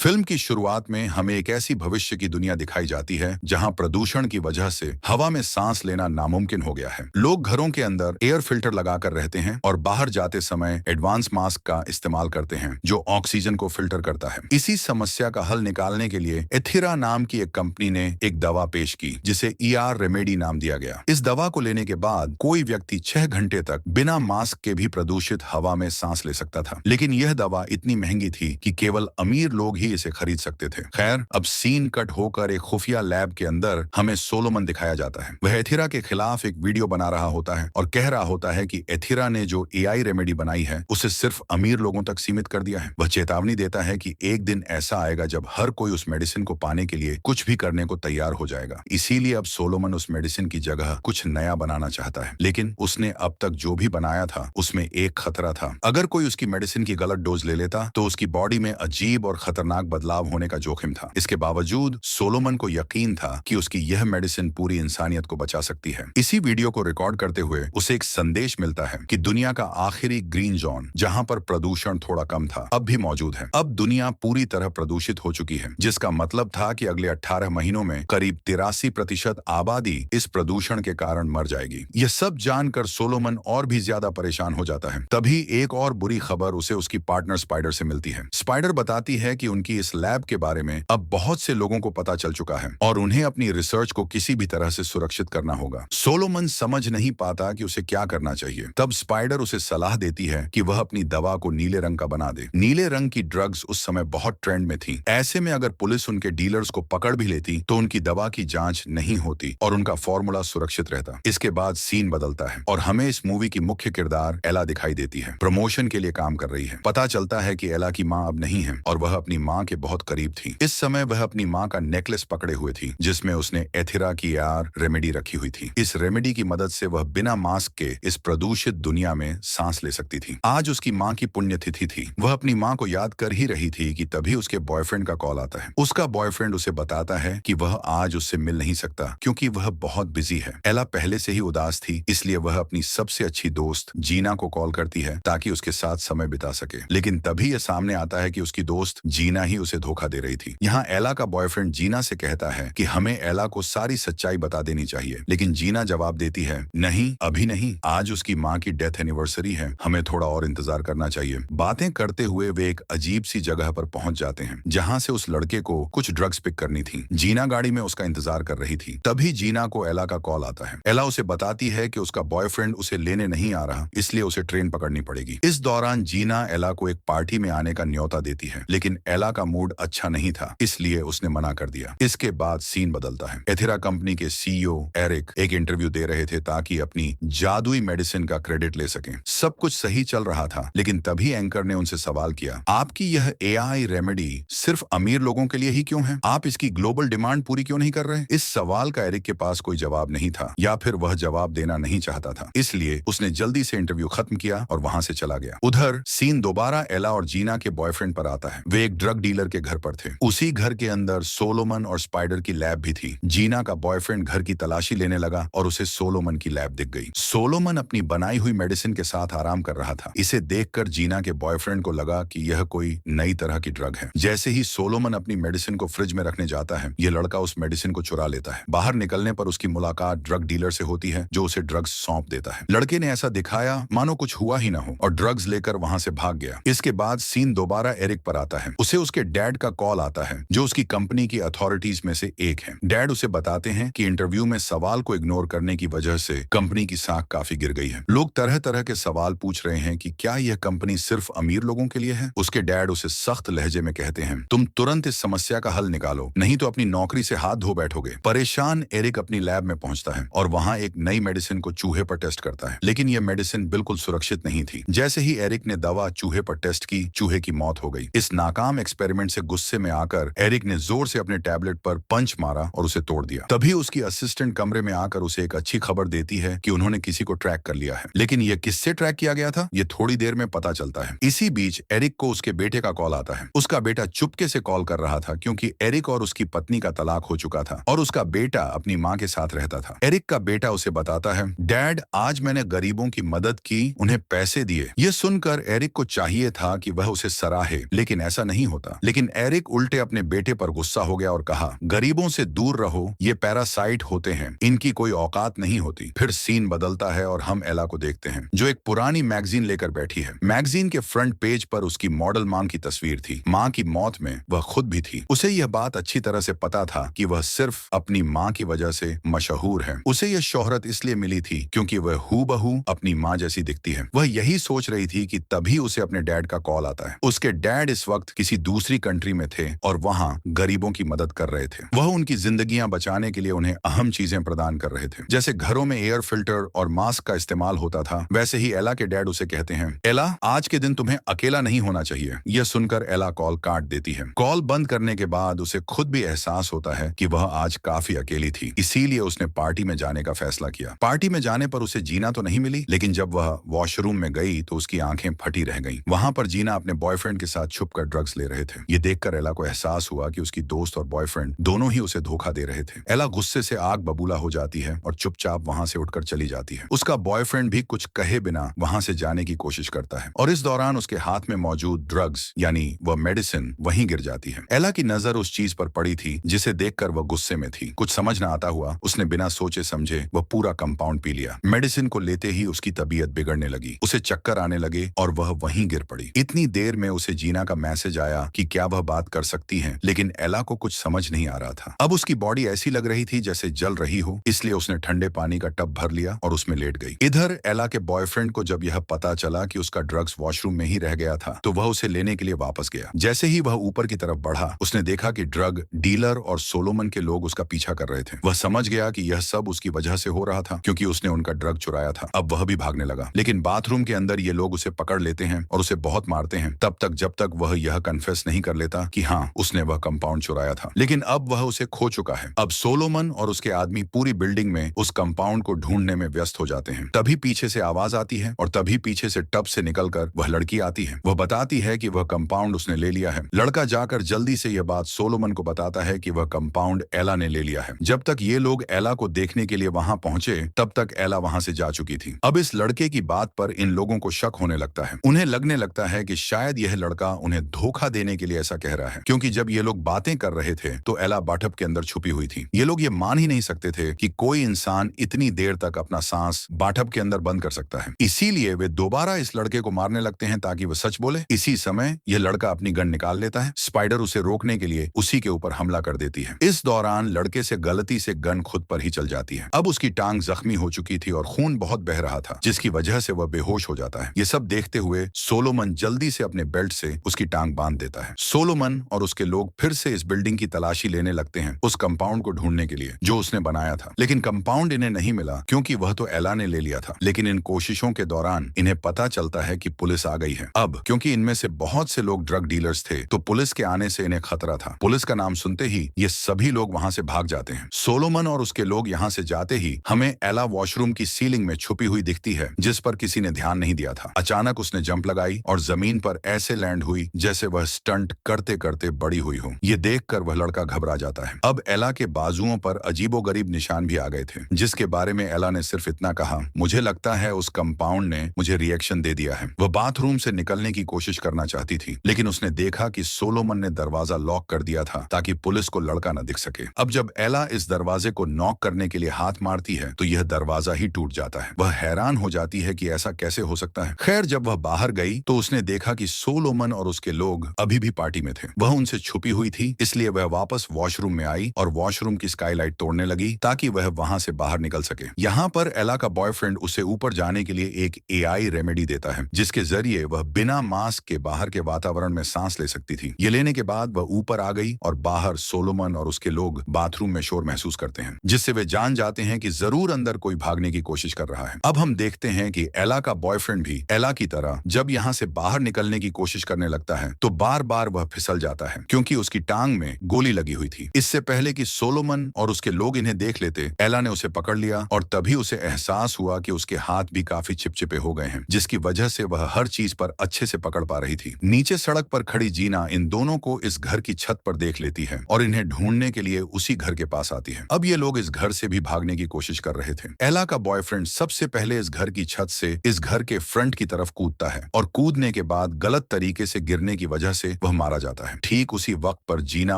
Film की शुरुआत में हमें एक ऐसी भविष्य की दुनिया दिखाई जाती है जहां प्रदूषण की वजह से हवा में सांस लेना नामुमकिन हो गया है। लोग घरों के अंदर एयर फिल्टर लगाकर रहते हैं और बाहर जाते समय एडवांस मास्क का इस्तेमाल करते हैं जो ऑक्सीजन को फिल्टर करता है। इसी समस्या का हल निकालने के लिए एथिरा नाम की एक कंपनी ने एक दवा पेश की जिसे ER रेमेडी नाम दिया गया। इस दवा को लेने के बाद कोई व्यक्ति 6 घंटे तक बिना मास्क के भी प्रदूषित हवा में सांस ले सकता था। लेकिन यह दवा इतनी महंगी थी कि केवल अमीर लोग ही इसे खरीद सकते थे। खैर, अब सीन कट होकर एक खुफिया लैब के अंदर हमें सोलोमन दिखाया जाता है। वह एथिरा के खिलाफ एक वीडियो बना रहा होता है और कह रहा होता है कि एथिरा ने जो AI रेमेडी बनाई है उसे सिर्फ अमीर लोगों तक सीमित कर दिया है। वह चेतावनी देता है कि एक दिन ऐसा आएगा जब हर कोई उस मेडिसिन को पाने के लिए कुछ भी करने को तैयार हो जाएगा। इसीलिए अब सोलोमन उस मेडिसिन की जगह कुछ नया बनाना चाहता है, लेकिन उसने अब तक जो भी बनाया था उसमें एक खतरा था। अगर कोई उसकी मेडिसिन की गलत डोज ले लेता तो उसकी बॉडी में अजीब और खतरनाक बदलाव होने का जोखिम था। इसके बावजूद सोलोमन को यकीन था कि उसकी यह मेडिसिन पूरी इंसानियत को बचा सकती है। इसी वीडियो को रिकॉर्ड करते हुए उसे एक संदेश मिलता है कि दुनिया का आखिरी ग्रीन जोन जहां पर प्रदूषण थोड़ा कम था अब भी मौजूद है। अब दुनिया पूरी तरह प्रदूषित हो चुकी है, जिसका मतलब था कि अगले 18 महीनों में करीब 83% आबादी इस प्रदूषण के कारण मर जाएगी। यह सब जानकर सोलोमन और भी ज्यादा परेशान हो जाता है। तभी एक और बुरी खबर उसे उसकी पार्टनर स्पाइडर से मिलती है। स्पाइडर बताती है कि उनकी इस लैब के बारे में अब बहुत से लोगों को पता चल चुका है और उन्हें अपनी रिसर्च को किसी भी तरह से सुरक्षित करना होगा। सोलोमन समझ नहीं पाता कि उसे क्या करना चाहिए। तब स्पाइडर उसे सलाह देती है कि वह अपनी दवा को नीले रंग का बना दे। नीले रंग की ड्रग्स उस समय बहुत ट्रेंड में थी। ऐसे में अगर पुलिस उनके डीलर्स को पकड़ भी लेती तो उनकी दवा की जांच नहीं होती और उनका फॉर्मूला सुरक्षित रहता। इसके बाद सीन बदलता है और हमें इस मूवी की मुख्य किरदार एला दिखाई देती है। प्रमोशन के लिए काम कर रही है। पता चलता है कि एला की माँ अब नहीं है और वह अपनी माँ के बहुत करीब थी। इस समय वह अपनी माँ का नेकलेस पकड़े हुए थी जिसमें उसने एथिरा की ER रेमेडी रखी हुई थी। इस रेमेडी की मदद से वह बिना मास्क के इस प्रदूषित दुनिया में सांस ले सकती थी। आज उसकी माँ की पुण्यतिथि थी। वह अपनी माँ को याद कर ही रही थी कि तभी उसके बॉयफ्रेंड का कॉल आता है। उसका बॉयफ्रेंड उसे बताता है कि वह आज उससे मिल नहीं सकता क्योंकि वह बहुत बिजी है। एला पहले से ही उदास थी, इसलिए वह अपनी सबसे अच्छी दोस्त जीना को कॉल करती है ताकि उसके साथ समय बिता सके। लेकिन तभी यह सामने आता है कि उसकी दोस्त जीना ही उसे धोखा दे रही थी। यहाँ एला का बॉयफ्रेंड जीना से कहता है कि हमें एला को सारी सच्चाई बता देनी चाहिए, लेकिन जीना जवाब देती है, नहीं, अभी नहीं, आज उसकी माँ की डेथ एनिवर्सरी है, हमें थोड़ा और इंतजार करना चाहिए। बातें करते हुए वे एक अजीब सी जगह पर पहुंच जाते हैं जहाँ से उस लड़के को कुछ ड्रग्स पिक करनी थी। जीना गाड़ी में उसका इंतजार कर रही थी। तभी जीना को एला का कॉल आता है। एला उसे बताती है कि उसका बॉयफ्रेंड उसे लेने नहीं आ रहा, इसलिए उसे ट्रेन पकड़नी पड़ेगी। इस दौरान जीना एला को एक पार्टी में आने का न्योता देती है, लेकिन एला का मूड अच्छा नहीं था, इसलिए उसने मना कर दिया। इसके बाद सीन बदलता है। एथिरा कंपनी के CEO एरिक एक इंटरव्यू दे रहे थे ताकि अपनी जादुई मेडिसिन का क्रेडिट ले सकें। सब कुछ सही चल रहा था, लेकिन तभी एंकर ने उनसे सवाल किया, आपकी यह AI रेमेडी सिर्फ अमीर लोगों के लिए ही क्यों है? आप इसकी ग्लोबल डिमांड पूरी क्यों नहीं कर रहे? इस सवाल का एरिक के पास कोई जवाब नहीं था, या फिर वह जवाब देना नहीं चाहता था, इसलिए उसने जल्दी से इंटरव्यू खत्म किया और वहां से चला गया। उधर सीन दोबारा एला और जीना के बॉयफ्रेंड पर आता है। वे एक ड्रग डीलर के घर पर थे। उसी घर के अंदर सोलोमन और स्पाइडर की लैब भी थी। जीना का बॉयफ्रेंड घर की तलाशी लेने लगा और उसे सोलोमन की लैब दिख गई। सोलोमन अपनी बनाई हुई मेडिसिन के साथ आराम कर रहा था। इसे देखकर जीना के बॉयफ्रेंड को लगा कि यह कोई नई तरह की ड्रग है। जैसे ही सोलोमन अपनी मेडिसिन को फ्रिज में रखने जाता है, यह लड़का उस मेडिसिन को चुरा लेता है। बाहर निकलने पर उसकी मुलाकात ड्रग डीलर से होती है जो उसे ड्रग्स सौंप देता है। लड़के ने ऐसा दिखाया मानो कुछ हुआ ही ना हो और ड्रग्स लेकर वहां से भाग गया। इसके बाद सीन दोबारा एरिक पर आता है। उसे उसके डैड का कॉल आता है जो उसकी कंपनी की अथॉरिटीज में से एक है। डैड उसे बताते हैं कि इंटरव्यू में सवाल को इग्नोर करने की वजह से कंपनी की साख काफी गिर गई है। लोग तरह तरह के सवाल पूछ रहे हैं कि क्या यह कंपनी सिर्फ अमीर लोगों के लिए है। उसके डैड उसे सख्त लहजे में कहते हैं, तुम तुरंत इस समस्या का हल निकालो, नहीं तो अपनी नौकरी से हाथ धो बैठोगे। परेशान एरिक अपनी लैब में पहुंचता है और वहां एक नई मेडिसिन को चूहे पर टेस्ट करता है, लेकिन यह मेडिसिन बिल्कुल सुरक्षित नहीं थी। जैसे ही एरिक ने दवा चूहे पर टेस्ट की, चूहे की मौत हो गई। इस नाकाम एक्सपेरिमेंट से गुस्से में आकर एरिक ने जोर से अपने टैबलेट पर पंच मारा और उसे तोड़ दिया। तभी उसकी असिस्टेंट कमरे में आकर उसे एक अच्छी खबर देती है कि उन्होंने किसी को ट्रैक कर लिया है, लेकिन यह किससे ट्रैक किया गया था ये थोड़ी देर में पता चलता है। इसी बीच एरिक को उसके बेटे का कॉल आता है। उसका बेटा चुपके से कॉल कर रहा था क्योंकि एरिक और उसकी पत्नी का तलाक हो चुका था और उसका बेटा अपनी माँ के साथ रहता था। एरिक का बेटा उसे बताता है, डैड आज मैंने गरीबों की मदद की, उन्हें पैसे दिए। ये सुनकर एरिक को चाहिए था कि वह उसे सराहे, लेकिन ऐसा नहीं होता। था। लेकिन एरिक उल्टे अपने बेटे पर गुस्सा हो गया और कहा, गरीबों से दूर रहो, ये पैरासाइट होते हैं, इनकी कोई औकात नहीं होती। फिर सीन बदलता है और हम एला को देखते हैं जो एक पुरानी मैगजीन लेकर बैठी है। मैगजीन के फ्रंट पेज पर उसकी मॉडल मां की तस्वीर थी। मां की मौत में वह खुद भी थी। उसे यह बात अच्छी तरह से पता था कि वह सिर्फ अपनी मां की वजह से मशहूर है। उसे यह शोहरत इसलिए मिली थी क्योंकि वह हूबहू अपनी मां जैसी दिखती है। वह यही सोच रही थी कि तभी उसे अपने डैड का कॉल आता है। उसके डैड इस वक्त किसी दूसरी कंट्री में थे और वहां गरीबों की मदद कर रहे थे। वह उनकी जिंदगियां बचाने के लिए उन्हें अहम चीजें प्रदान कर रहे थे। जैसे घरों में एयर फिल्टर और मास्क का इस्तेमाल होता था, वैसे ही एला के डैड उसे कहते हैं, एला, आज के दिन तुम्हें अकेला नहीं होना चाहिए। यह सुनकर एला कॉल काट देती है। कॉल बंद करने के बाद उसे खुद भी एहसास होता है कि वह आज काफी अकेली थी। इसीलिए उसने पार्टी में जाने का फैसला किया। पार्टी में जाने पर उसे जीना तो नहीं मिली, लेकिन जब वह वॉशरूम में गई तो उसकी आंखें फटी रह गईं। वहां पर जीना अपने बॉयफ्रेंड के साथ छुपकर ड्रग्स ले रहे थे। ये देखकर एला को एहसास हुआ कि उसकी दोस्त और बॉयफ्रेंड दोनों ही उसे धोखा दे रहे थे। एला गुस्से से आग बबूला हो जाती है और चुपचाप वहां से उठकर चली जाती है। उसका बॉयफ्रेंड भी कुछ कहे बिना वहां से जाने की कोशिश करता है और इस दौरान उसके हाथ में मौजूद ड्रग्स यानी वह मेडिसिन वहीं गिर जाती है। एला की नजर उस चीज पर पड़ी थी जिसे देखकर वह गुस्से में थी। कुछ समझ न आता हुआ उसने बिना सोचे समझे वह पूरा कंपाउंड पी लिया। मेडिसिन को लेते ही उसकी तबीयत बिगड़ने लगी। उसे चक्कर आने लगे और वह वहीं गिर पड़ी। इतनी देर में उसे जीना का मैसेज आया कि क्या वह बात कर सकती है, लेकिन एला को कुछ समझ नहीं आ रहा था। अब उसकी बॉडी ऐसी लग रही थी जैसे जल रही हो, इसलिए उसने ठंडे पानी का टब भर लिया और उसमें लेट गई। इधर एला के बॉयफ्रेंड को जब यह पता चला कि उसका ड्रग्स वॉशरूम में ही रह गया था तो वह उसे लेने के लिए वापस गया। जैसे ही वह ऊपर की तरफ बढ़ा, उसने देखा कि ड्रग डीलर और सोलोमन के लोग उसका पीछा कर रहे थे। वह समझ गया कि यह सब उसकी वजह से हो रहा था क्योंकि उसने उनका ड्रग चुराया था। अब वह भी भागने लगा, लेकिन बाथरूम के अंदर ये लोग उसे पकड़ लेते हैं और उसे बहुत मारते हैं तब तक जब तक वह यह कन्फेस नहीं कर लेता कि हाँ, उसने वह कंपाउंड चुराया था। लेकिन अब वह उसे खो चुका है। अब सोलोमन और उसके आदमी पूरी बिल्डिंग में उस कंपाउंड को ढूंढने में व्यस्त हो जाते हैं। तभी पीछे से आवाज आती है और तभी पीछे से टब से निकलकर वह लड़की आती है। वह बताती है कि वह कंपाउंड उसने ले लिया है। लड़का जाकर जल्दी से यह बात सोलोमन को बताता है कि वह कंपाउंड एला ने ले लिया है। जब तक ये लोग एला को देखने के लिए वहां पहुंचे तब तक एला वहां से जा चुकी थी। अब इस लड़के की बात पर इन लोगों को शक होने लगता है। उन्हें लगने लगता है कि शायद यह लड़का उन्हें धोखा देने के लिए ऐसा कह रहा है, क्योंकि जब ये लोग बातें कर रहे थे तो एला बाथटब के अंदर छुपी हुई थी। ये लोग ये मान ही नहीं सकते थे कि कोई इंसान इतनी देर तक अपना सांस बाथटब के अंदर बंद कर सकता है। इसीलिए वे दोबारा इस लड़के को मारने लगते हैं ताकि वह सच बोले। इसी समय यह लड़का अपनी गन निकाल लेता है। स्पाइडर उसे रोकने के लिए उसी के ऊपर हमला कर देती है। इस दौरान लड़के से गलती से गन खुद पर ही चल जाती है। अब उसकी टांग जख्मी हो चुकी थी और खून बहुत बह रहा था, जिसकी वजह से वह बेहोश हो जाता है। ये सब देखते हुए सोलोमन जल्दी से अपने बेल्ट से उसकी टांग बांध देता है। सोलोमन और उसके लोग फिर से इस बिल्डिंग की तलाशी लेने लगते हैं उस कंपाउंड को ढूंढने के लिए जो उसने बनाया था। लेकिन कंपाउंड इन्हें नहीं मिला क्योंकि वह तो एला ने ले लिया था। लेकिन इन कोशिशों के दौरान इन्हें पता चलता है कि पुलिस आ गई है। अब क्योंकि इनमें से बहुत से लोग ड्रग डीलर्स थे तो पुलिस के आने से इन्हें खतरा था। पुलिस का नाम सुनते ही ये सभी लोग वहां से भाग जाते हैं। सोलोमन और उसके लोग यहाँ से जाते ही हमें एला वॉशरूम की सीलिंग में छुपी हुई दिखती है, जिस पर किसी ने ध्यान नहीं दिया था। अचानक उसने जंप लगाई और जमीन पर ऐसे लैंड हुई जैसे वह स्टंट करते करते बड़ी हुई हो। ये देखकर वह लड़का घबरा जाता है। अब एला के बाजुओं पर अजीबोगरीब निशान भी आ गए थे, जिसके बारे में एला ने सिर्फ इतना कहा, मुझे लगता है उस कंपाउंड ने मुझे रिएक्शन दे दिया है। वह बाथरूम से निकलने की कोशिश करना चाहती थी, लेकिन उसने देखा कि सोलोमन ने दरवाजा लॉक कर दिया था ताकि पुलिस को लड़का न दिख सके। अब जब एला इस दरवाजे को नॉक करने के लिए हाथ मारती है तो यह दरवाजा ही टूट जाता है। वह हैरान हो जाती है कि ऐसा कैसे हो सकता है। खैर, जब वह बाहर गई तो उसने देखा कि सोलोमन और उसके लोग अभी भी पार्टी में थे। वह उनसे छुपी हुई थी, इसलिए वह वापस वॉशरूम में आई और वॉशरूम की स्काईलाइट तोड़ने लगी ताकि वह वहां से बाहर निकल सके। यहाँ पर एला का बॉयफ्रेंड उसे ऊपर जाने के लिए एक एआई रेमेडी देता है, जिसके जरिए वह बिना मास्क के बाहर के वातावरण में सांस ले सकती थी। ये लेने के बाद वह ऊपर आ गई और बाहर सोलोमन और उसके लोग बाथरूम में शोर महसूस करते हैं, जिससे वे जान जाते हैं कि जरूर अंदर कोई भागने की कोशिश कर रहा है। अब हम देखते हैं कि एला का बॉयफ्रेंड भी एला की तरह जब यहाँ से बाहर निकलने की कोशिश करने लगता है तो बार बार वह फिसल जाता है क्योंकि उसकी टांग में गोली लगी हुई थी। इससे पहले कि सोलोमन और उसके लोग इन्हें देख लेते, एला ने उसे पकड़ लिया और तभी उसे एहसास हुआ कि उसके हाथ भी काफी चिपचिपे हो गए हैं, जिसकी वजह से वह हर चीज पर अच्छे से पकड़ पा रही थी। नीचे सड़क पर खड़ी जीना इन दोनों को इस घर की छत पर देख लेती है और इन्हें ढूंढने के लिए उसी घर के पास आती है। अब ये लोग इस घर से भी भागने की कोशिश कर रहे थे। एला का बॉयफ्रेंड सबसे पहले इस घर की छत से इस घर के फ्रंट की तरफ कूदता है और कूदने के बाद गलत तरीके से गिरने की वजह से वह मारा जाता है। ठीक उसी वक्त पर जीना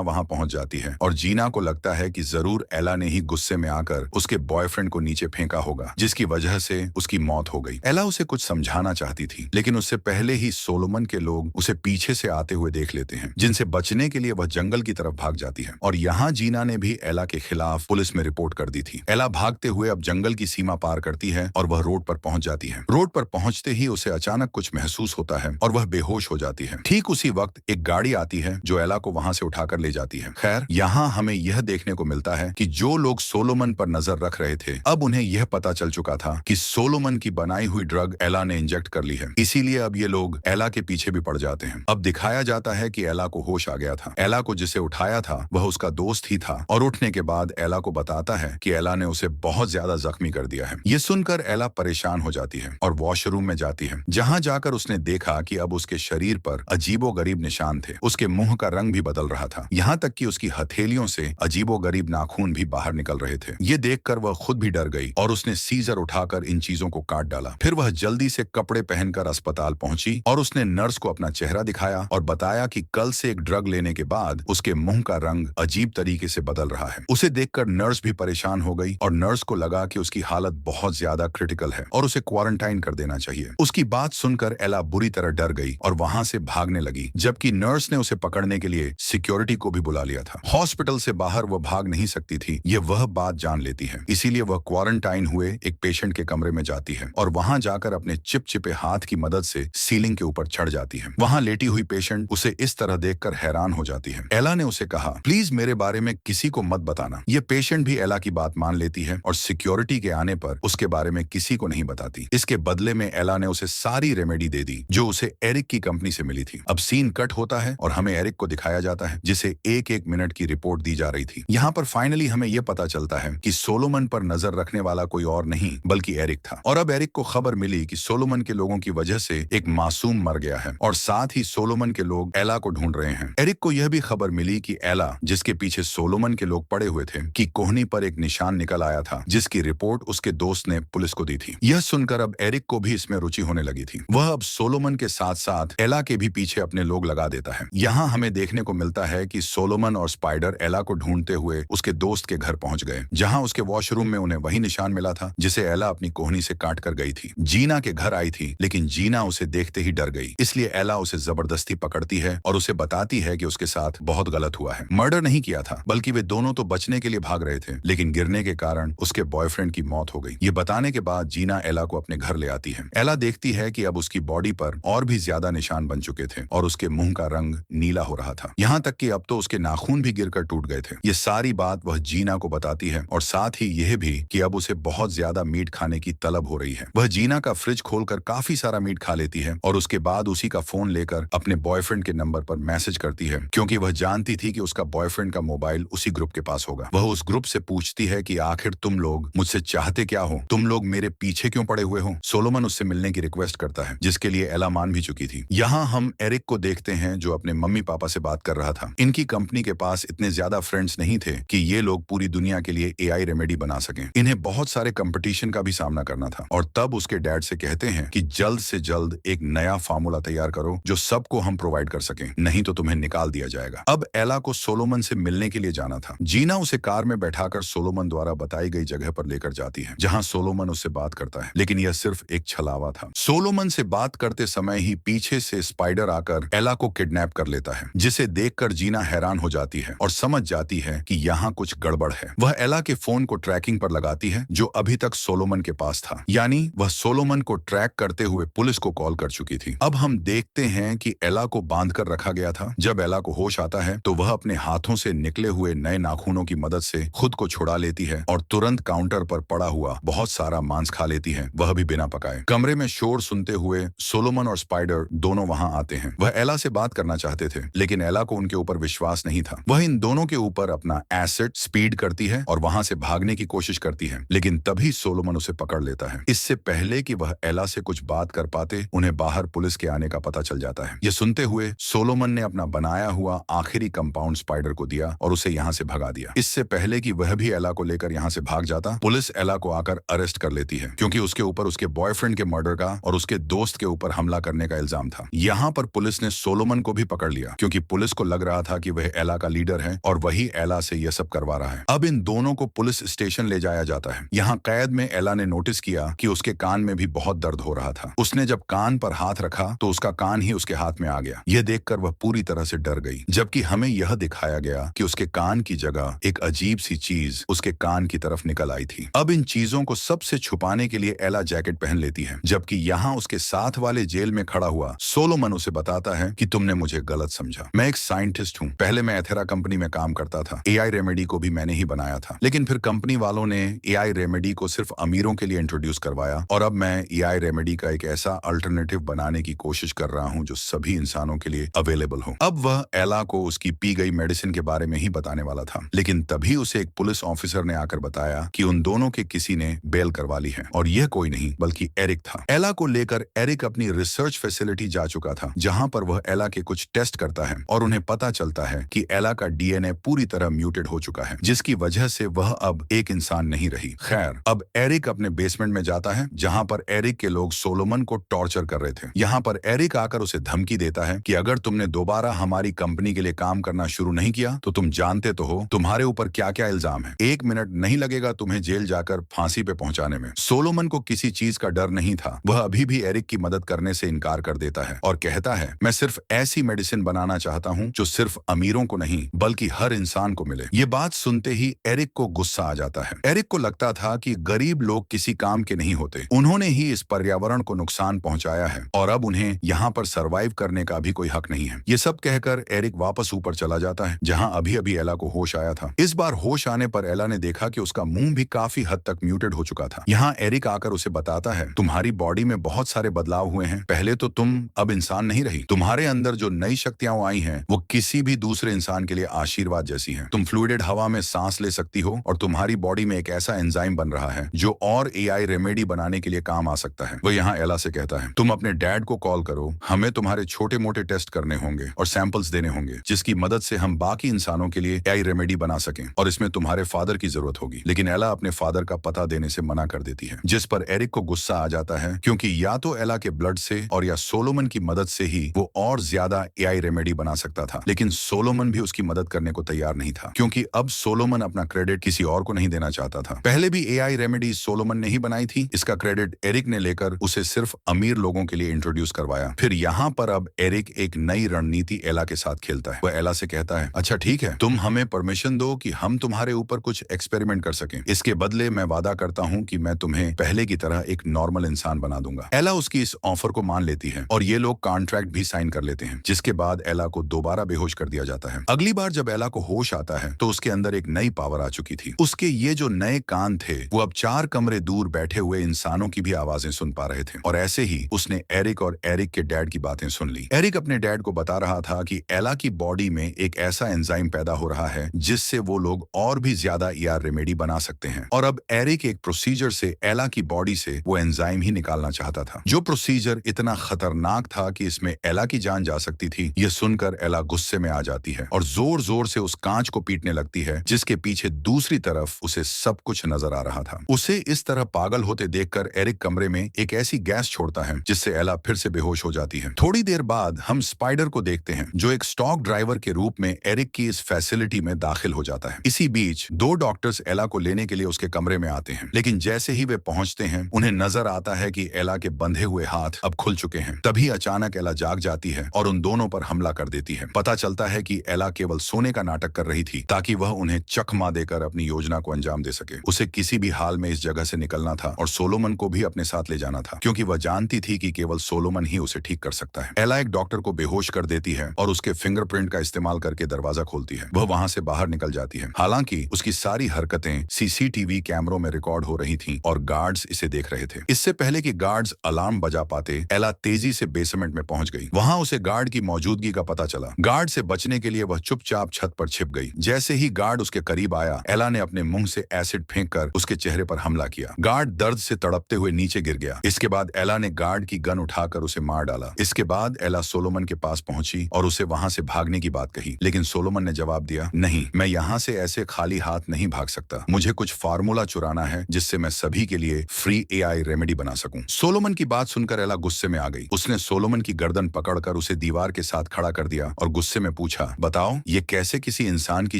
वहां पहुंच जाती है और जीना को लगता है कि जरूर एला ने ही गुस्से में आकर उसके बॉयफ्रेंड को नीचे फेंका होगा, जिसकी वजह से उसकी मौत हो गई। एला उसे कुछ समझाना चाहती थी, लेकिन उससे पहले ही सोलोमन के लोग उसे पीछे से आते हुए देख लेते हैं, जिनसे बचने के लिए वह जंगल की तरफ भाग जाती है। और यहाँ जीना ने भी एला के खिलाफ पुलिस में रिपोर्ट कर दी थी। एला भागते हुए अब जंगल की सीमा पार करती है और वह रोड पर पहुंच जाती है। रोड पर पहुंचते ही उसे अचानक कुछ महसूस होता है और वह बेहोश हो जाती है। ठीक उसी वक्त एक गाड़ी आती है जो एला को वहां से उठाकर ले जाती है। खैर, यहाँ हमें यह देखने को मिलता है कि जो लोग सोलोमन पर नजर रख रहे थे, अब उन्हें यह पता चल चुका था कि सोलोमन की बनाई हुई ड्रग एला ने इंजेक्ट कर ली है। इसीलिए अब ये लोग एला के पीछे भी पड़ जाते हैं। अब दिखाया जाता है कि एला को होश आ गया था। एला को जिसे उठाया था वह उसका दोस्त ही था और उठने के बाद एला को बताता है कि एला ने उसे बहुत ज्यादा जख्मी कर दिया है। ये सुनकर एला परेशान हो जाती है और वॉशरूम में जाती है, जहां जाकर उसने देखा कि अब उसके शरीर पर अजीबोगरीब निशान थे। उसके मुंह का रंग भी बदल रहा था, यहाँ तक कि उसकी हथेलियों से अजीबोगरीब नाखून भी बाहर निकल रहे थे। ये देखकर वह खुद भी डर गई और उसने सीजर उठाकर इन चीजों को काट डाला। फिर वह जल्दी से कपड़े पहनकर अस्पताल पहुंची और उसने नर्स को अपना चेहरा दिखाया और बताया कि कल से एक ड्रग लेने के बाद उसके मुंह का रंग अजीब तरीके से बदल रहा है। उसे देखकर नर्स भी परेशान हो गई और नर्स को लगा कि उसकी हालत बहुत ज्यादा क्रिटिकल है और उसे क्वारंटाइन कर देना चाहिए। उसकी बात सुनकर एला बुरी तरह डर गई और वहां से भागने लगी, जबकि नर्स ने उसे पकड़ने के लिए सिक्योरिटी को भी बुला लिया था। हॉस्पिटल से बाहर वह भाग नहीं सकती थी, ये वह बात जान लेती है। इसीलिए वह क्वारंटाइन हुए एक पेशेंट के कमरे में जाती है और वहां जाकर अपने चिपचिपे हाथ की मदद से सीलिंग के ऊपर चढ़ जाती है। वहां लेटी हुई पेशेंट उसे इस तरह देखकर हैरान हो जाती है। एला ने उसे कहा, प्लीज मेरे बारे में किसी को मत बताना। ये पेशेंट भी एला की बात मान लेती है और सिक्योरिटी के आने पर उसके बारे में किसी को नहीं बताती। इसके बदले में एला ने उसे सारी रेमेडी दे दी जो उसे एरिक की कंपनी से मिली थी। अब सीन कट होता है और हमें एरिक को दिखाया जाता है, जिसे एक एक मिनट की रिपोर्ट दी जा रही थी। यहाँ पर फाइनली हमें यह पता चलता है कि सोलोमन पर नजर रखने वाला कोई और नहीं बल्कि एरिक था। और अब एरिक को खबर मिली कि सोलोमन के लोगों की वजह से एक मासूम मर गया है और साथ ही सोलोमन के लोग एला को ढूंढ रहे हैं। एरिक को यह भी खबर मिली कि एला, जिसके पीछे सोलोमन के लोग पड़े हुए थे, की कोहनी पर एक निशान निकल आया था, जिसकी रिपोर्ट उसके दोस्त ने पुलिस को दी थी। यह सुनकर अब एरिक को भी इसमें रुचि होने लगी थी। वह अब सोलोमन के साथ साथ एला के भी पीछे अपने लोग लगा देता है। यहाँ हमें देखने को मिलता है कि सोलोमन और स्पाइडर एला को ढूंढते हुए उसके दोस्त के घर पहुंच गए, जहाँ उसके वॉशरूम में उन्हें वही निशान मिला था जिसे एला अपनी कोहनी से काट कर गई थी। जीना के घर आई थी, लेकिन जीना उसे देखते ही डर गई, इसलिए एला उसे जबरदस्ती पकड़ती है और उसे बताती है कि उसके साथ बहुत गलत हुआ है। मर्डर नहीं किया था, बल्कि वे दोनों तो बचने के लिए भाग रहे थे, लेकिन गिरने के कारण उसके बॉयफ्रेंड की मौत हो गई। ये बताने के बाद जीना एला को अपने घर ले आती है। एला देखती है कि अब उसकी बॉडी पर और भी ज्यादा निशान बन चुके थे और उसके मुंह का रंग नीला हो रहा था, यहाँ तक कि अब तो उसके नाखून भी गिरकर टूट गए थे। ये सारी बात वह जीना को बताती है और साथ ही यह भी कि अब उसे बहुत ज्यादा मीट खाने की तलब हो रही है। वह जीना का फ्रिज खोलकर काफी सारा मीट खा लेती है और उसके बाद उसी का फोन लेकर अपने बॉयफ्रेंड के नंबर पर मैसेज करती है, क्योंकि वह जानती थी कि उसका बॉयफ्रेंड का मोबाइल उसी ग्रुप के पास होगा। वह उस ग्रुप से पूछती है कि आखिर तुम लोग मुझसे चाहते क्या हो, तुम लोग मेरे पीछे क्यों पड़े हुए हो। सोलोमन उससे मिलने की रिक्वेस्ट करता है, जिसके लिए एला मान भी चुकी थी। यहाँ हम एरिक को देखते हैं जो अपने मम्मी पापा से बात कर रहा था। इनकी कंपनी के पास इतने ज्यादा फ्रेंड्स नहीं थे कि ये लोग पूरी दुनिया के लिए एआई रेमेडी बना सकें। इन्हें बहुत सारे कंपटीशन का भी सामना करना था और तब उसके डैड से कहते हैं कि जल्द से जल्द एक नया फार्मूला तैयार करो जो सबको हम प्रोवाइड कर सकें, नहीं तो तुम्हें निकाल दिया जाएगा। अब एला को सोलोमन से मिलने के लिए जाना था। जीना उसे कार में बैठाकर सोलोमन द्वारा बताई गई जगह पर लेकर जाती है, जहां सोलोमन उससे बात करता है, लेकिन यह सिर्फ एक छलावा था। सोलोमन से बात करते समय ही पीछे से स्पाइडर आकर एला को किडनैप कर लेता है, जिसे देखकर जीना हैरान हो जाती है और समझ जाती है कि यहाँ कुछ गड़बड़ है। वह एला के फोन को ट्रैकिंग पर लगाती है जो अभी तक सोलोमन के पास था, यानी वह सोलोमन को ट्रैक करते हुए पुलिस को कॉल कर चुकी थी। अब हम देखते हैं कि एला को बांधकर रखा गया था। जब एला को होश आता है तो वह अपने हाथों से निकले हुए नए नाखूनों की मदद से खुद को छुड़ा लेती है और तुरंत काउंटर पर पड़ा हुआ बहुत सारा मांस खा लेती है, वह भी बिना पकाए। कमरे में शोर सुनते हुए सोलोमन और स्पाइडर दोनों वहां आते हैं। वह एला से बात करना चाहते थे, लेकिन एला को उनके ऊपर विश्वास नहीं था। वह इन दोनों के ऊपर अपना एसिड स्पीड करती है और वहां से भागने की कोशिश करती है, लेकिन तभी सोलोमन उसे पकड़ लेता है। इससे पहले कि वह एला से कुछ बात कर पाते, उन्हें बाहर पुलिस के आने का पता चल जाता है। यह सुनते हुए सोलोमन ने अपना बनाया हुआ आखिरी कंपाउंड स्पाइडर को दिया और उसे यहाँ से भगा दिया। इससे पहले कि वह भी एला को लेकर यहाँ से भाग जाता, पुलिस एला को आकर अरेस्ट कर लेती है, क्योंकि उसके ऊपर उसके बॉयफ्रेंड के मर्डर का और उसके दोस्त के ऊपर हमला करने का इल्जाम था। यहाँ पर पुलिस ने सोलोमन सोलोमन को भी पकड़ लिया क्योंकि पुलिस को लग रहा था कि वह एला का लीडर है और वही एला से यह सब करवा रहा है। अब इन दोनों को पुलिस स्टेशन ले जाया जाता है। यहाँ कैद में एला ने नोटिस किया कि उसके कान में भी बहुत दर्द हो रहा था। उसने जब कान पर हाथ रखा तो उसका कान ही उसके हाथ में आ गया। यह देखकर वह पूरी तरह से डर गई, जबकि हमें यह दिखाया गया कि उसके कान की जगह एक अजीब सी चीज उसके कान की तरफ निकल आई थी। अब इन चीजों को सबसे छुपाने के लिए एला जैकेट पहन लेती है, जबकि यहाँ उसके साथ वाले जेल में खड़ा हुआ सोलोमन उसे बताता है कि तुमने मुझे गलत समझा। मैं एक साइंटिस्ट हूँ। पहले मैं एथेरा कंपनी में काम करता था। एआई रेमेडी को भी मैंने ही बनाया था, लेकिन फिर कंपनी वालों ने एआई रेमेडी को सिर्फ अमीरों के लिए इंट्रोड्यूस करवाया और अब मैं एआई रेमेडी का एक ऐसा अल्टरनेटिव बनाने की कोशिश कर रहा हूँ जो सभी इंसानों के लिए अवेलेबल हो। अब वह एला को उसकी पी गई मेडिसिन के बारे में ही बताने वाला था, लेकिन तभी उसे एक पुलिस ऑफिसर ने आकर बताया कि उन दोनों के किसी ने बेल करवा ली है और यह कोई नहीं बल्कि एरिक था। एला को लेकर एरिक अपनी रिसर्च फैसिलिटी जा चुका था, जहां पर वह एला के कुछ टेस्ट करता है और उन्हें पता चलता है कि एला का डीएनए पूरी तरह म्यूटेड हो चुका है, जिसकी वजह से वह अब एक इंसान नहीं रही। खैर, अब एरिक अपने बेसमेंट में जाता है जहां पर एरिक के लोग सोलोमन को टॉर्चर कर रहे थे। यहाँ पर एरिक आकर उसे धमकी देता है कि अगर तुमने दोबारा हमारी कंपनी के लिए काम करना शुरू नहीं किया तो तुम जानते तो हो तुम्हारे ऊपर क्या क्या इल्जाम है। 1 मिनट नहीं लगेगा तुम्हें जेल जाकर फांसी पे पहुंचाने में। सोलोमन को किसी चीज का डर नहीं था। वह अभी भी एरिक की मदद करने से इनकार कर देता है और कहता है, मैं सिर्फ ऐसी मेडिसिन बनाना चाहता हूँ जो सिर्फ अमीरों को नहीं बल्कि हर इंसान को मिले। ये बात सुनते ही एरिक को गुस्सा आ जाता है। एरिक को लगता था कि गरीब लोग किसी काम के नहीं होते। उन्होंने ही इस पर्यावरण को नुकसान पहुंचाया है और अब उन्हें यहाँ पर सरवाइव करने का भी कोई हक नहीं है। ये सब कहकर एरिक वापस ऊपर चला जाता है जहाँ अभी अभी एला को होश आया था। इस बार होश आने पर एला ने देखा कि उसका मुंह भी काफी हद तक म्यूटेड हो चुका था। यहाँ एरिक आकर उसे बताता है, तुम्हारी बॉडी में बहुत सारे बदलाव हुए हैं। पहले तो तुम अब इंसान नहीं रही। तुम्हारे अंदर जो नई शक्तियां आई हैं वो किसी भी दूसरे इंसान के लिए आशीर्वाद जैसी हैं। तुम फ्लूइडेड हवा में सांस ले सकती हो और तुम्हारी बॉडी में एक ऐसा एंजाइम बन रहा है जो और एआई रेमेडी बनाने के लिए काम आ सकता है। वो यहाँ एला से कहता है, तुम अपने डैड को कॉल करो, हमें तुम्हारे छोटे मोटे टेस्ट करने होंगे और सैंपल्स देने होंगे जिसकी मदद से हम बाकी इंसानों के लिए एआई रेमेडी बना सकें और इसमें तुम्हारे फादर की जरूरत होगी। लेकिन एला अपने फादर का पता देने से मना कर देती है, जिस पर एरिक को गुस्सा आ जाता है क्योंकि या तो एला के ब्लड से और या सोलोमन की मदद से ही वो और ज्यादा एआई रेमेडी बना सकता था। लेकिन सोलोमन भी उसकी मदद करने को तैयार नहीं था क्योंकि अब सोलोमन अपना क्रेडिट किसी और को नहीं देना चाहता था। पहले भी एआई रेमेडी सोलोमन ने ही बनाई थी। इसका क्रेडिट एरिक ने लेकर उसे सिर्फ अमीर लोगों के लिए इंट्रोड्यूस करवाया। फिर यहाँ पर अब एरिक एक नई रणनीति एला के साथ खेलता है। वह एला से कहता है, अच्छा ठीक है, तुम हमें परमिशन दो कि हम तुम्हारे ऊपर कुछ एक्सपेरिमेंट कर सकें। इसके बदले मैं वादा करता हूँ कि मैं तुम्हें पहले की तरह एक नॉर्मल इंसान बना दूंगा। एला उसकी इस ऑफर को मान लेती है और ये लोग कॉन्ट्रैक्ट भी साइन कर लेते हैं, जिसके बाद एला को दोबारा बेहोश कर दिया जाता है। अगली बार जब एला को होश आता है तो उसके अंदर एक नई पावर आ चुकी थी। उसके ये जो नए कान थे वो अब 4 कमरे दूर बैठे हुए इंसानों की भी आवाजें सुन पा रहे थे और ऐसे ही उसने एरिक और एरिक के डैड की बातें सुन ली। एरिक अपने डैड को बता रहा था कि एला की बॉडी में एक ऐसा एंजाइम पैदा हो रहा है जिससे वो लोग और भी ज्यादा एआई रेमेडी बना सकते हैं और अब एरिक एक प्रोसीजर से एला की बॉडी से वो एंजाइम ही निकालना चाहता था, जो प्रोसीजर इतना खतरनाक था कि इसमें एला की जान जा सकती थी। ये सुनकर एला गुस्से में आ जाती है और जोर जोर से उस कांच को पीटने लगती है जिसके पीछे दूसरी तरफ उसे सब कुछ नजर आ रहा था। उसे इस तरह पागल होते देखकर एरिक कमरे में एक ऐसी गैस छोड़ता है जिससे एला फिर से बेहोश हो जाती है। थोड़ी देर बाद हम स्पाइडर को देखते हैं जो एक स्टॉक ड्राइवर के रूप में एरिक की इस फैसिलिटी में दाखिल हो जाता है। इसी बीच 2 डॉक्टर्स एला को लेने के लिए उसके कमरे में आते हैं, लेकिन जैसे ही वे पहुंचते हैं उन्हें नजर आता है कि एला के बंधे हुए हाथ अब खुल चुके हैं। तभी अचानक एला जाग जाती है और उन दोनों पर हमला कर देती है। पता चलता है कि एला केवल सोने का नाटक कर रही थी ताकि वह उन्हें चकमा देकर अपनी योजना को अंजाम दे सके। उसे किसी भी हाल में इस जगह से निकलना था और सोलोमन को भी अपने साथ ले जाना था क्योंकि वह जानती थी कि केवल सोलोमन ही उसे ठीक कर सकता है। एला एक डॉक्टर को बेहोश कर देती है और उसके फिंगरप्रिंट का इस्तेमाल करके दरवाजा खोलती है। वह वहां से बाहर निकल जाती है। हालांकि उसकी सारी हरकतें सीसीटीवी कैमरों में रिकॉर्ड हो रही थीं और गार्ड्स इसे देख रहे थे। इससे पहले कि गार्ड्स अलार्म बजा पाते, एला तेजी से बेसमेंट में पहुंच गई। वहां उसे गार्ड की मौजूदगी का पता चला। गार्ड से बचने के लिए वह चुपचाप छत पर छिप गई। जैसे ही गार्ड उसके करीब आया, एला ने अपने मुंह से एसिड फेंककर उसके चेहरे पर हमला किया। गार्ड दर्द से तड़पते हुए नीचे गिर गया। इसके बाद एला ने गार्ड की गन उठाकर उसे मार डाला। इसके बाद एला सोलोमन के पास पहुंची और उसे वहां से भागने की बात कही, लेकिन सोलोमन ने जवाब दिया, नहीं, मैं यहाँ से ऐसे खाली हाथ नहीं भाग सकता। मुझे कुछ फार्मूला चुराना है जिससे मैं सभी के लिए फ्री एआई रेमेडी बना सकूं। सोलोमन की बात सुनकर एला गुस्से में आ गई। उसने सोलोमन की गर्दन पकड़कर उसे उसे दीवार के साथ खड़ा कर दिया और गुस्से में पूछा, बताओ ये कैसे किसी इंसान की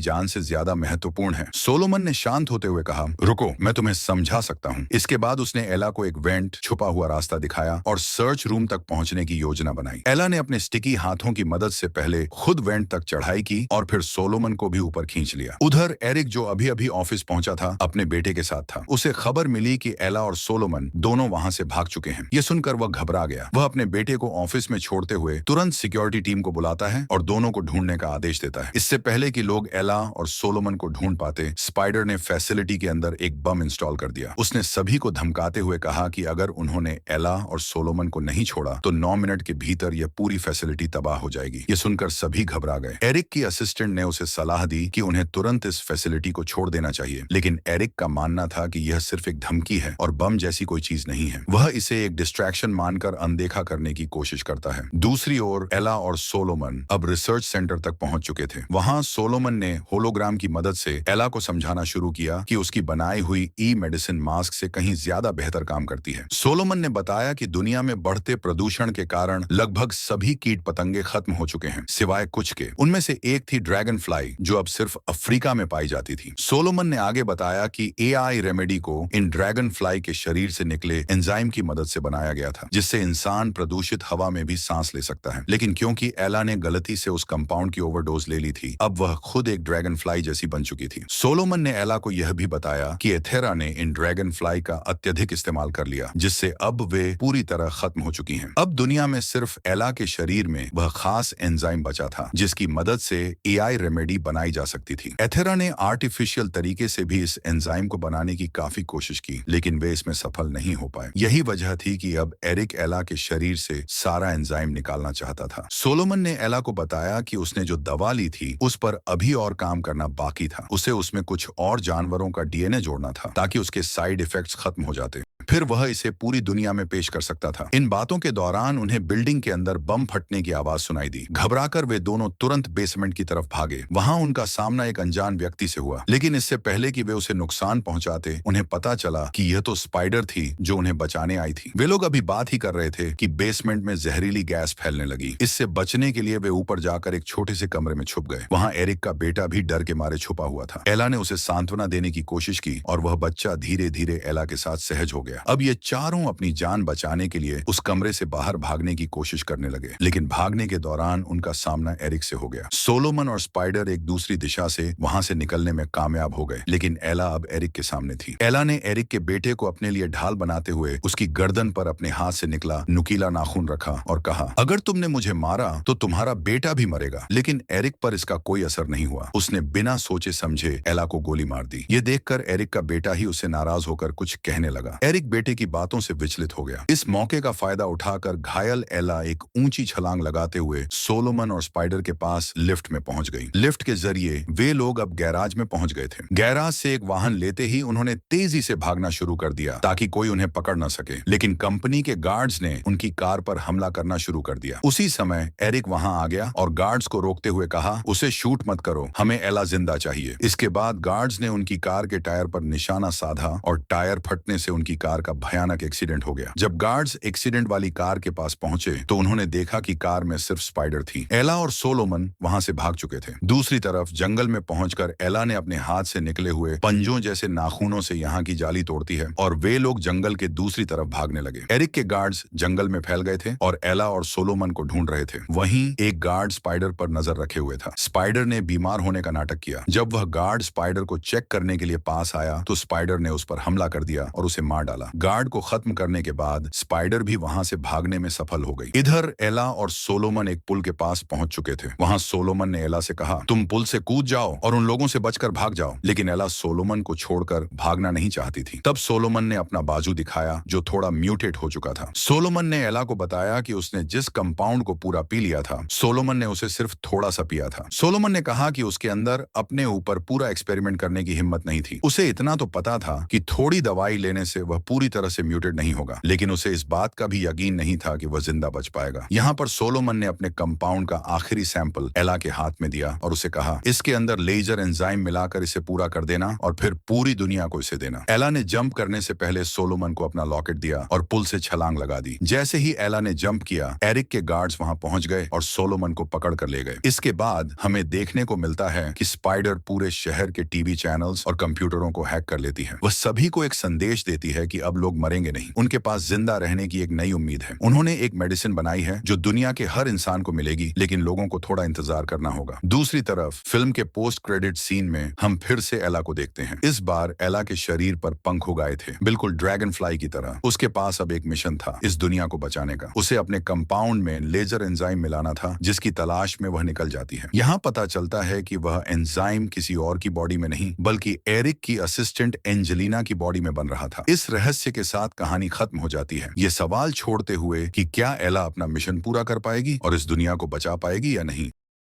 जान से ज्यादा महत्वपूर्ण है। सोलोमन ने शांत होते हुए कहा, रुको, मैं तुम्हें समझा सकता हूँ। इसके बाद उसने एला को एक वेंट, छुपा हुआ रास्ता दिखाया और सर्च रूम तक पहुंचने की योजना बनाई। एला ने अपने स्टिकी हाथों की मदद से पहले खुद वेंट तक चढ़ाई की और फिर सोलोमन को भी ऊपर खींच लिया। उधर एरिक, जो अभी अभी ऑफिस पहुंचा था, अपने बेटे के साथ था। उसे खबर मिली कि एला और सोलोमन दोनों वहां से भाग चुके हैं। ये सुनकर वह घबरा गया। वह अपने बेटे को ऑफिस में छोड़ते हुए तुरंत सिक्योरिटी टीम को बुलाता है और दोनों को ढूंढने का आदेश देता है। इससे पहले कि लोग एला और सोलोमन को ढूंढ पाते, स्पाइडर ने फैसिलिटी के अंदर एक बम इंस्टॉल कर दिया। उसने सभी को धमकाते हुए कहा कि अगर उन्होंने एला और सोलोमन को नहीं छोड़ा तो 9 मिनट के भीतर यह पूरी फैसिलिटी तबाह हो जाएगी। ये सुनकर सभी घबरा गए। एरिक की असिस्टेंट ने उसे सलाह दी कि उन्हें तुरंत इस फैसिलिटी को छोड़ देना चाहिए, लेकिन एरिक का मानना था कि यह सिर्फ एक धमकी है और बम जैसी कोई चीज नहीं है। वह इसे एक डिस्ट्रैक्शन मानकर अनदेखा करने की कोशिश करता है। दूसरी ओर एला और सोलोमन अब रिसर्च सेंटर तक पहुंच चुके थे। वहां सोलोमन ने होलोग्राम की मदद से एला को समझाना शुरू किया कि उसकी बनाई हुई ई मेडिसिन मास्क से कहीं ज्यादा बेहतर काम करती है। सोलोमन ने बताया कि दुनिया में बढ़ते प्रदूषण के कारण लगभग सभी कीट पतंगे खत्म हो चुके हैं, सिवाय कुछ के। उनमें से एक थी ड्रैगन फ्लाई, जो अब सिर्फ अफ्रीका में पाई जाती थी। सोलोमन ने आगे बताया कि एआई रेमेडी को इन ड्रैगन फ्लाई के शरीर से निकले एंजाइम की मदद से बनाया गया था, जिससे इंसान प्रदूषित हवा में भी सांस ले सकता है। लेकिन क्योंकि एला ने गलती से उस कंपाउंड की ओवरडोज ले ली थी, अब वह खुद एक ड्रैगन फ्लाई जैसी बन चुकी थी। सोलोमन ने एला को यह भी बताया कि एथेरा ने इन ड्रैगन फ्लाई का अत्यधिक इस्तेमाल कर लिया, जिससे अब वे पूरी तरह खत्म हो चुकी हैं। अब दुनिया में सिर्फ एला के शरीर में वह खास एंजाइम बचा था, जिसकी मदद से एआई रेमेडी बनाई जा सकती थी। एथेरा ने आर्टिफिशियल तरीके से भी इस एंजाइम को बनाने की काफी कोशिश की, लेकिन वे इसमें सफल नहीं हो पाए। यही वजह थी कि अब एरिक एला के शरीर से सारा एंजाइम निकालना चाहता था। सोलोमन ने एला को बताया कि उसने जो दवा ली थी उस पर अभी और काम करना बाकी था। उसे उसमें कुछ और जानवरों का डीएनए जोड़ना था ताकि उसके साइड इफेक्ट्स खत्म हो जाते, फिर वह इसे पूरी दुनिया में पेश कर सकता था। इन बातों के दौरान उन्हें बिल्डिंग के अंदर बम फटने की आवाज सुनाई दी। घबराकर वे दोनों तुरंत बेसमेंट की तरफ भागे। वहां उनका सामना एक अनजान व्यक्ति से हुआ, लेकिन इससे पहले कि वे उसे नुकसान पहुंचाते, उन्हें पता चला कि यह तो स्पाइडर थी जो उन्हें बचाने आई थी। वे लोग अभी बात ही कर रहे थे कि बेसमेंट में जहरीली गैस फैलने लगी। इससे बचने के लिए वे ऊपर जाकर एक छोटे से कमरे में छुप गए। वहां एरिक का बेटा भी डर के मारे छुपा हुआ था। एला ने उसे सांत्वना देने की कोशिश की और वह बच्चा धीरे धीरे एला के साथ सहज हो गया। अब ये चारों अपनी जान बचाने के लिए उस कमरे से बाहर भागने की कोशिश करने लगे, लेकिन भागने के दौरान उनका सामना एरिक से हो गया। सोलोमन और स्पाइडर एक दूसरी दिशा से वहां से निकलने में कामयाब हो गए, लेकिन एला अब एरिक के सामने थी। एला ने एरिक के बेटे को अपने लिए ढाल बनाते हुए उसकी गर्दन पर अपने हाथ से निकला नुकीला नाखून रखा और कहा, अगर तुमने मुझे मारा तो तुम्हारा बेटा भी मरेगा। लेकिन एरिक पर इसका कोई असर नहीं हुआ। उसने बिना सोचे समझे एला को गोली मार दी। ये देखकर एरिक का बेटा ही उसे नाराज होकर कुछ कहने लगा। एरिक बेटे की बातों से विचलित हो गया। इस मौके का फायदा उठाकर घायल एला एक ऊंची छलांग लगाते हुए सोलोमन और स्पाइडर के पास लिफ्ट में पहुंच गई। लिफ्ट के जरिए वे लोग अब गैराज में पहुंच गए थे। गैराज से एक वाहन लेते ही उन्होंने तेजी से भागना शुरू कर दिया ताकि कोई उन्हें पकड़ न सके, लेकिन कंपनी के गार्ड्स ने उनकी कार पर हमला करना शुरू कर दिया। उसी समय एरिक वहां आ गया और गार्ड्स को रोकते हुए कहा, उसे शूट मत करो, हमें एला जिंदा चाहिए। इसके बाद गार्ड्स ने उनकी कार के टायर पर निशाना साधा और टायर फटने से उनकी कार का भयानक एक्सीडेंट हो गया। जब गार्ड्स एक्सीडेंट वाली कार के पास पहुंचे तो उन्होंने देखा कि कार में सिर्फ स्पाइडर थी। एला और सोलोमन वहां से भाग चुके थे। दूसरी तरफ जंगल में पहुंचकर एला ने अपने हाथ से निकले हुए पंजों जैसे नाखूनों से यहाँ की जाली तोड़ती है और वे लोग जंगल के दूसरी तरफ भागने लगे। एरिक के गार्ड्स जंगल में फैल गए थे और एला और सोलोमन को ढूंढ रहे थे। वहीं एक गार्ड स्पाइडर पर नजर रखे हुए था। स्पाइडर ने बीमार होने का नाटक किया। जब वह गार्ड स्पाइडर को चेक करने के लिए पास आया तो स्पाइडर ने उस पर हमला कर दिया और उसे मार डाला। गार्ड को खत्म करने के बाद स्पाइडर भी वहां से भागने में सफल हो गई। इधर एला और सोलोमन एक पुल के पास पहुंच चुके थे। वहां सोलोमन ने एला से कहा, तुम पुल से कूद जाओ और उन लोगों से बचकर भाग जाओ, लेकिन एला सोलोमन को छोड़कर भागना नहीं चाहती थी। तब सोलोमन ने अपना बाजू दिखाया जो थोड़ा म्यूटेट हो चुका था। सोलोमन ने एला को बताया कि उसने जिस कंपाउंड को पूरा पी लिया था, सोलोमन ने उसे सिर्फ थोड़ा सा पिया था। सोलोमन ने कहा कि उसके अंदर अपने ऊपर पूरा एक्सपेरिमेंट करने की हिम्मत नहीं थी। उसे इतना तो पता था कि थोड़ी दवाई लेने से वह पूरी तरह से म्यूटेड नहीं होगा, लेकिन उसे इस बात का भी यकीन नहीं था कि वह जिंदा बच पाएगा। यहाँ पर सोलोमन ने अपने कंपाउंड का आखिरी सैंपल एला के हाथ में दिया और उसे कहा, इसके अंदर लेजर एंजाइम मिलाकर इसे पूरा कर देना और फिर पूरी दुनिया को इसे देना। एला ने जंप करने से पहले सोलोमन को अपना लॉकेट दिया और पुल से छलांग लगा दी। जैसे ही एला ने जंप किया, एरिक के गार्ड्स वहां पहुंच गए और सोलोमन को पकड़ कर ले गए। इसके बाद हमें देखने को मिलता है कि स्पाइडर पूरे शहर के टीवी चैनल्स और कंप्यूटरों को हैक कर लेती है। वह सभी को एक संदेश देती है कि अब लोग मरेंगे नहीं, उनके पास जिंदा रहने की एक नई उम्मीद है। उन्होंने एक मेडिसिन बनाई है जो दुनिया के हर इंसान को मिलेगी, लेकिन लोगों को थोड़ा इंतजार करना होगा। दूसरी तरफ फिल्म के पोस्ट क्रेडिट सीन में हम फिर से एला को देखते हैं। इस बार एला के शरीर पर पंख उगाए थे, बिल्कुल ड्रैगन फ्लाई की तरह। उसके पास अब एक मिशन था, इस दुनिया को बचाने का। उसे अपने कंपाउंड में लेजर एंजाइम मिलाना था, जिसकी तलाश में वह निकल जाती है। यहाँ पता चलता है कि वह एंजाइम किसी और की बॉडी में नहीं, बल्कि एरिक की असिस्टेंट एंजेलिना की बॉडी में बन रहा था। इस रहस्य के साथ कहानी खत्म हो जाती है, ये सवाल छोड़ते हुए कि क्या एला अपना मिशन पूरा कर पाएगी और इस दुनिया को बचा पाएगी या नहीं।